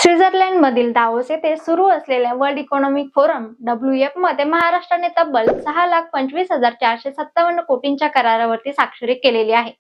Switzerland मधील Davos येथे सुरू असलेल्या वर्ल्ड इकॉनॉमिक फोरम (WEF) मध्ये महाराष्ट्राने तब्बल 6,25,457 कोटींच्या करारावरती स्वाक्षरी केलेली आहे.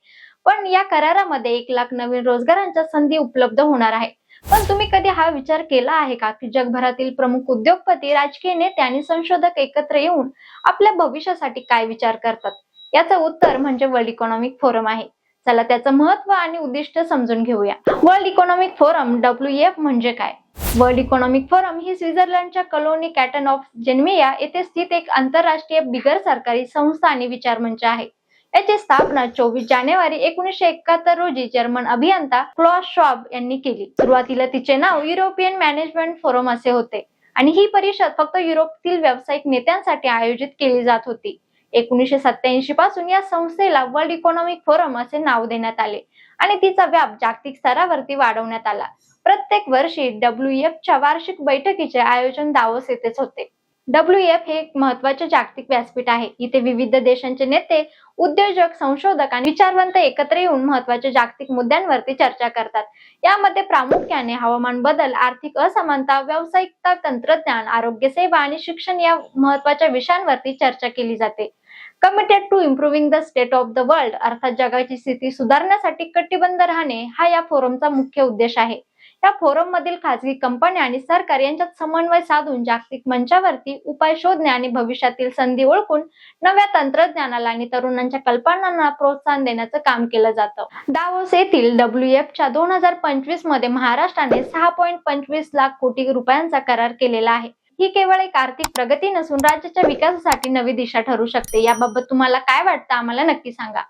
पण या करारामध्ये 1 लाख नवीन रोजगारांच्या संधी उपलब्ध होणार आहे. पण तुम्ही कधी हा विचार केला आहे का की जगभरातील प्रमुख उद्योगपती, राजकीय नेते आणि संशोधक एकत्र येऊन आपल्या भविष्यासाठी काय विचार करतात? याचं उत्तर म्हणजे वर्ल्ड इकॉनॉमिक फोरम आहे. चला त्याचं महत्त्व आणि उद्दिष्ट समजून घेऊया. वर्ल्ड इकॉनॉमिक फोरम (WEF) म्हणजे काय? वर्ल्ड इकॉनॉमिक फोरम ही स्वित्झर्लंडच्या कॉलोनी कॅंटन ऑफ जेनेव्हा येथे स्थित एक आंतरराष्ट्रीय बिगर सरकारी संस्था आणि विचारमंच आहे. याची स्थापना 24 जानेवारी 1971 रोजी जर्मन अभियंता क्लॉस श्वाब यांनी केली. सुरुवातीला तिचे नाव युरोपियन मॅनेजमेंट फोरम असे होते आणि ही परिषद फक्त युरोपातील व्यावसायिक नेत्यांसाठी आयोजित केली जात होती. 1987 पासून या संस्थेला वर्ल्ड इकॉनॉमिक फोरम असे नाव देण्यात आले आणि तिचा व्याप जागतिक स्तरावरती वाढवण्यात आला. प्रत्येक वर्षी WEF च्या वार्षिक बैठकीचे आयोजन दावोस येथेच होते. WEF हे एक महत्त्वाचे जागतिक व्यासपीठ आहे. इथे विविध देशांचे नेते, उद्योजक, संशोधक आणि विचारवंत एकत्र येऊन महत्त्वाच्या जागतिक मुद्द्यांवरती चर्चा करतात. यामध्ये प्रामुख्याने हवामान बदल, आर्थिक असमानता, व्यावसायिकता, तंत्रज्ञान, आरोग्य सेवा आणि शिक्षण या महत्त्वाच्या विषयांवरती चर्चा केली जाते. Committed to improving the state of the world अर्थात जगाची स्थिती सुधारण्यासाठी कटिबद्ध राहणे हा या फोरमचा मुख्य उद्देश आहे. या फोरम मधील खासगी कंपन्या आणि सरकार यांच्यात समन्वय साधून जागतिक मंचावरती उपाय शोधणे आणि भविष्यातील संधी ओळखून नव्या तंत्रज्ञानाला आणि तरुणांच्या कल्पनांना प्रोत्साहन देण्याचं काम केलं जातं. दावोस येथील WEF च्या 2025 मध्ये महाराष्ट्राने 6.25 लाख कोटी रुपयांचा करार केलेला आहे. ही केवळ एक आर्थिक प्रगती नसून राज्याच्या विकासासाठी नवी दिशा ठरू शकते. याबाबत तुम्हाला काय वाटतं आम्हाला नक्की सांगा.